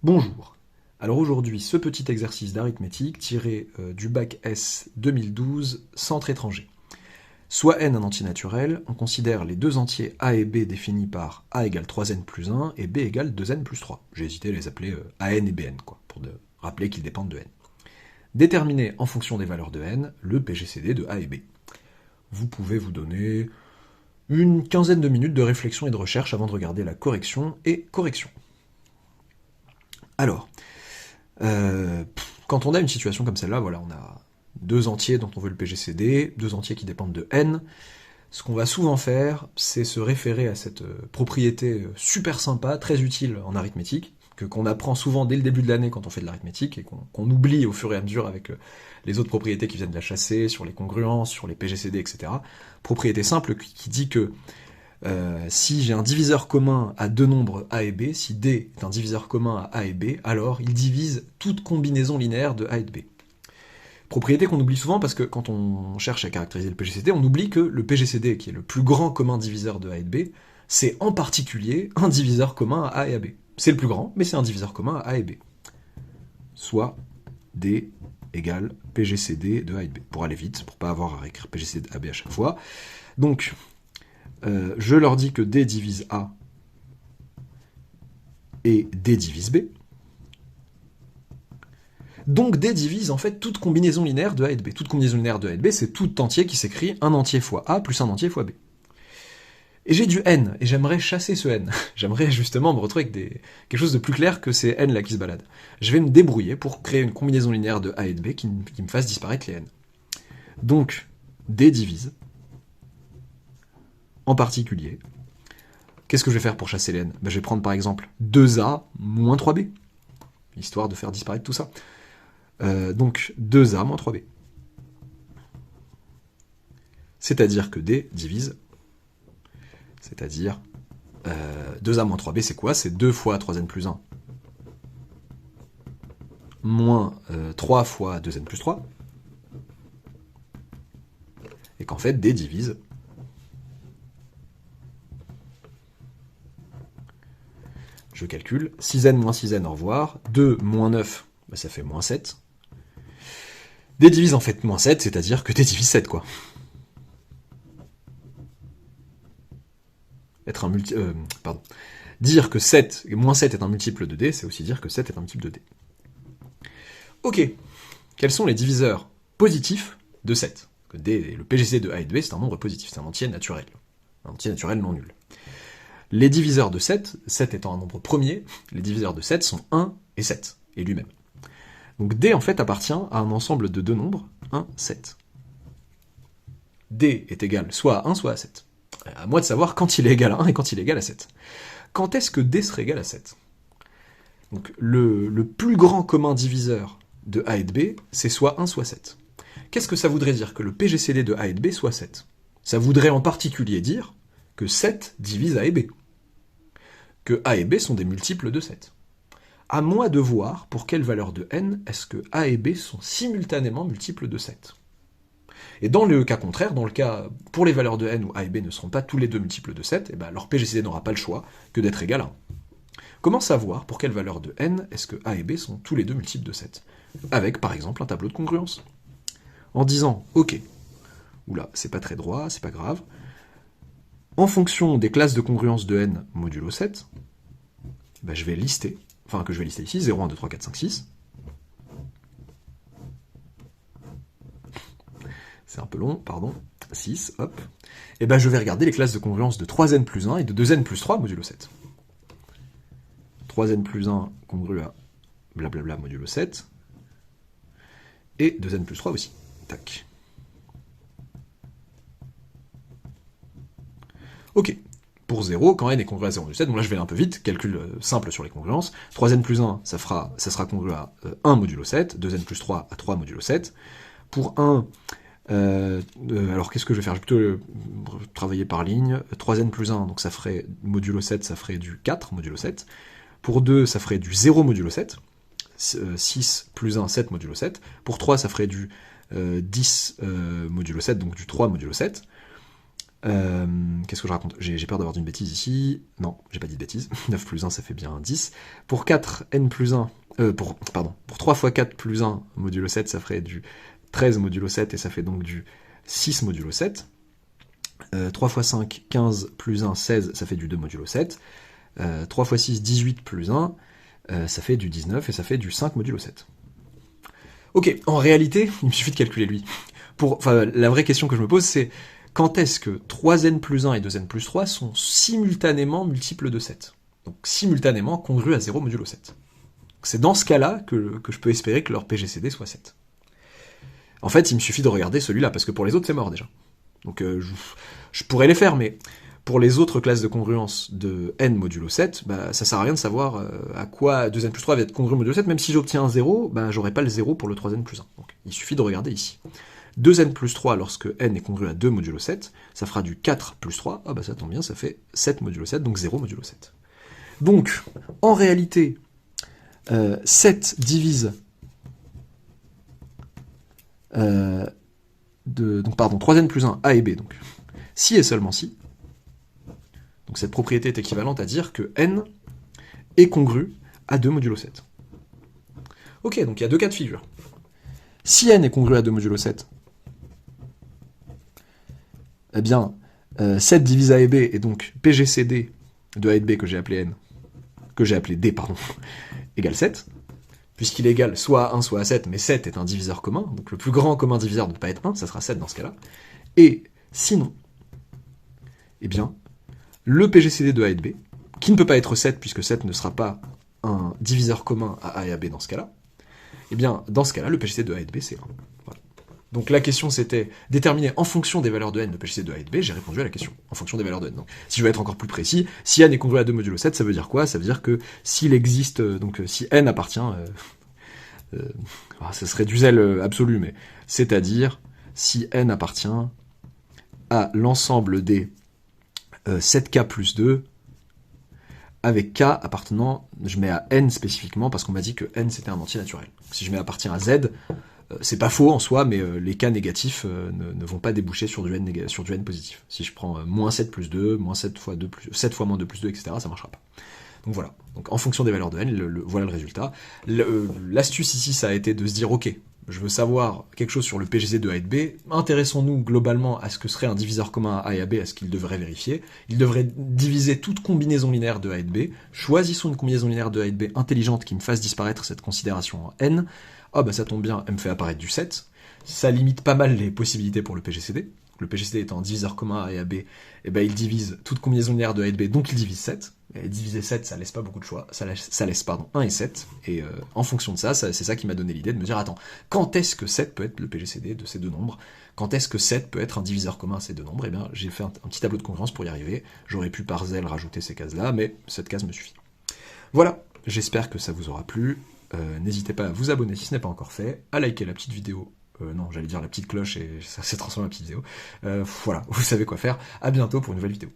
Bonjour. Alors aujourd'hui, ce petit exercice d'arithmétique tiré du bac S 2012, centre étranger. Soit n un entier naturel, on considère les deux entiers a et b définis par a égale 3n plus 1 et b égale 2n plus 3. J'ai hésité à les appeler an et bn, pour rappeler qu'ils dépendent de n. Déterminer en fonction des valeurs de n le PGCD de a et b. Vous pouvez vous donner une quinzaine de minutes de réflexion et de recherche avant de regarder la correction et correction. Alors, quand on a une situation comme celle-là, voilà, on a deux entiers dont on veut le PGCD, deux entiers qui dépendent de n. Ce qu'on va souvent faire, c'est se référer à cette propriété super sympa, très utile en arithmétique, qu'on apprend souvent dès le début de l'année quand on fait de l'arithmétique, et qu'on oublie au fur et à mesure avec les autres propriétés qui viennent de la chasser, sur les congruences, sur les PGCD, etc. Propriété simple qui dit que si j'ai un diviseur commun à deux nombres a et b, si d est un diviseur commun à a et b, alors il divise toute combinaison linéaire de a et de b. Propriété qu'on oublie souvent parce que quand on cherche à caractériser le PGCD, on oublie que le PGCD, qui est le plus grand commun diviseur de a et de b, c'est en particulier un diviseur commun à a et à b. C'est le plus grand, mais c'est un diviseur commun à a et b. Soit d égale PGCD de a et de b. Pour aller vite, pour pas avoir à réécrire PGCD de a et b à chaque fois. Donc, je leur dis que D divise A et D divise B. Donc D divise en fait toute combinaison linéaire de A et de B. Toute combinaison linéaire de A et de B, c'est tout entier qui s'écrit un entier fois A plus un entier fois B. Et j'ai du N, et j'aimerais chasser ce N. J'aimerais justement me retrouver avec quelque chose de plus clair que ces N là qui se baladent. Je vais me débrouiller pour créer une combinaison linéaire de A et de B qui me fasse disparaître les N. Donc, D divise, en particulier, qu'est-ce que je vais faire pour chasser les n ? Je vais prendre par exemple 2a moins 3b, histoire de faire disparaître tout ça. Donc 2a moins 3b. C'est-à-dire que d divise, c'est-à-dire 2a moins 3b, c'est quoi ? C'est 2 fois 3n plus 1 moins 3 fois 2n plus 3, et qu'en fait d divise je calcule, 6n moins 6n, au revoir, 2 moins 9, ça fait moins 7. D divise en fait moins 7, c'est-à-dire que D divise 7, quoi. Dire que 7 et moins 7 est un multiple de D, c'est aussi dire que 7 est un multiple de D. Ok, quels sont les diviseurs positifs de 7 ? Que D, le PGCD de A et de B, c'est un nombre positif, c'est un entier naturel. Un entier naturel non nul. Les diviseurs de 7, 7 étant un nombre premier, les diviseurs de 7 sont 1 et 7, et lui-même. Donc D en fait appartient à un ensemble de deux nombres, 1, 7. D est égal soit à 1, soit à 7. À moi de savoir quand il est égal à 1 et quand il est égal à 7. Quand est-ce que D serait égal à 7 ? Donc le plus grand commun diviseur de A et de B, c'est soit 1, soit 7. Qu'est-ce que ça voudrait dire que le PGCD de A et de B soit 7 ? Ça voudrait en particulier dire que 7 divise A et B. Que A et B sont des multiples de 7. À moi de voir pour quelle valeur de n est-ce que A et B sont simultanément multiples de 7. Et dans le cas contraire, dans le cas pour les valeurs de n où A et B ne seront pas tous les deux multiples de 7, leur PGCD n'aura pas le choix que d'être égal à 1. Comment savoir pour quelle valeur de n est-ce que A et B sont tous les deux multiples de 7 ? Avec par exemple un tableau de congruence. En disant, ok, oula, c'est pas très droit, c'est pas grave, en fonction des classes de congruence de n modulo 7, je vais lister, que je vais lister ici, 0, 1, 2, 3, 4, 5, 6. C'est un peu long, pardon. 6, hop. Et je vais regarder les classes de congruence de 3n plus 1 et de 2n plus 3 modulo 7. 3n plus 1 congru à blablabla modulo 7. Et 2n plus 3 aussi. Tac. Ok, pour 0, quand n est congru à 0 modulo 7, donc là je vais aller un peu vite, calcul simple sur les congruences, 3n plus 1, ça sera congru à 1 modulo 7, 2n plus 3 à 3 modulo 7. Pour 1, alors qu'est-ce que je vais faire ? Je vais plutôt travailler par ligne, 3n plus 1, donc ça ferait modulo 7, ça ferait du 4 modulo 7. Pour 2, ça ferait du 0 modulo 7, 6 plus 1, 7 modulo 7. Pour 3, ça ferait du 10 modulo 7, donc du 3 modulo 7. Qu'est-ce que je raconte? J'ai peur d'avoir d'une bêtise ici. Non, j'ai pas dit de bêtise. 9 plus 1, ça fait bien 10. Pour 4, n plus 1... pour 3 fois 4 plus 1 modulo 7, ça ferait du 13 modulo 7, et ça fait donc du 6 modulo 7. 3 fois 5, 15 plus 1, 16, ça fait du 2 modulo 7. 3 fois 6, 18 plus 1, ça fait du 19, et ça fait du 5 modulo 7. Ok, en réalité, il me suffit de calculer lui. La vraie question que je me pose, c'est quand est-ce que 3n plus 1 et 2n plus 3 sont simultanément multiples de 7? Donc simultanément congrus à 0 modulo 7. C'est dans ce cas-là que je peux espérer que leur PGCD soit 7. En fait, il me suffit de regarder celui-là, parce que pour les autres, c'est mort déjà. Donc je pourrais les faire, mais pour les autres classes de congruence de n modulo 7, bah, ça sert à rien de savoir à quoi 2n plus 3 va être congru modulo 7, même si j'obtiens un 0, bah, j'aurai pas le 0 pour le 3n plus 1. Donc il suffit de regarder ici. 2n plus 3 lorsque n est congru à 2 modulo 7, ça fera du 4 plus 3, ah bah ça tombe bien, ça fait 7 modulo 7, donc 0 modulo 7. Donc, en réalité, 7 divise... donc pardon, 3n plus 1, a et b, donc si et seulement si. Donc cette propriété est équivalente à dire que n est congru à 2 modulo 7. Ok, donc il y a deux cas de figure. Si n est congru à 2 modulo 7, eh bien, 7 divise a et b, et donc PGCD de a et de b que j'ai appelé d, égale 7, puisqu'il est égal soit à 1, soit à 7, mais 7 est un diviseur commun, donc le plus grand commun diviseur ne peut pas être 1, ça sera 7 dans ce cas-là. Et sinon, eh bien, le PGCD de a et de b, qui ne peut pas être 7, puisque 7 ne sera pas un diviseur commun à a et à b dans ce cas-là, eh bien, dans ce cas-là, le PGCD de a et de b, c'est 1. Voilà. Donc la question, c'était déterminer en fonction des valeurs de n le PGCD de a et de b, j'ai répondu à la question, en fonction des valeurs de n. Donc, si je veux être encore plus précis, si n est congru à 2 modulo 7, ça veut dire quoi? Ça veut dire que s'il existe, si n appartient, ce serait du zèle absolu, mais c'est-à-dire si n appartient à l'ensemble des 7k plus 2, avec k appartenant, je mets à n spécifiquement, parce qu'on m'a dit que n c'était un entier naturel. Si je mets appartient à z, c'est pas faux en soi, mais les cas négatifs ne vont pas déboucher sur du n positif. Si je prends moins 7 plus 2, moins 7 fois 2 plus 7 fois moins 2 plus 2, etc., ça marchera pas. Donc voilà. Donc en fonction des valeurs de n, voilà le résultat. L'astuce ici, ça a été de se dire, ok, je veux savoir quelque chose sur le PGCD de a et de b, intéressons-nous globalement à ce que serait un diviseur commun à a et à b, à ce qu'il devrait vérifier. Il devrait diviser toute combinaison linéaire de a et de b. Choisissons une combinaison linéaire de a et de b intelligente qui me fasse disparaître cette considération en n. Ah bah ça tombe bien, elle me fait apparaître du 7. Ça limite pas mal les possibilités pour le PGCD. Le PGCD étant un diviseur commun à a et à b, et ben il divise toute combinaison linéaire de a et de b, donc il divise 7. Et diviser 7, ça laisse pas beaucoup de choix. Ça laisse 1 et 7. Et en fonction de ça, c'est ça qui m'a donné l'idée de me dire, attends, quand est-ce que 7 peut être le PGCD de ces deux nombres? Quand est-ce que 7 peut être un diviseur commun à ces deux nombres? Et bien, j'ai fait un petit tableau de congruence pour y arriver. J'aurais pu par zèle rajouter ces cases-là, mais cette case me suffit. Voilà, j'espère que ça vous aura plu. N'hésitez pas à vous abonner si ce n'est pas encore fait, à liker la petite vidéo. Non, j'allais dire la petite cloche et ça s'est transformé en petite vidéo. Voilà, vous savez quoi faire. À bientôt pour une nouvelle vidéo.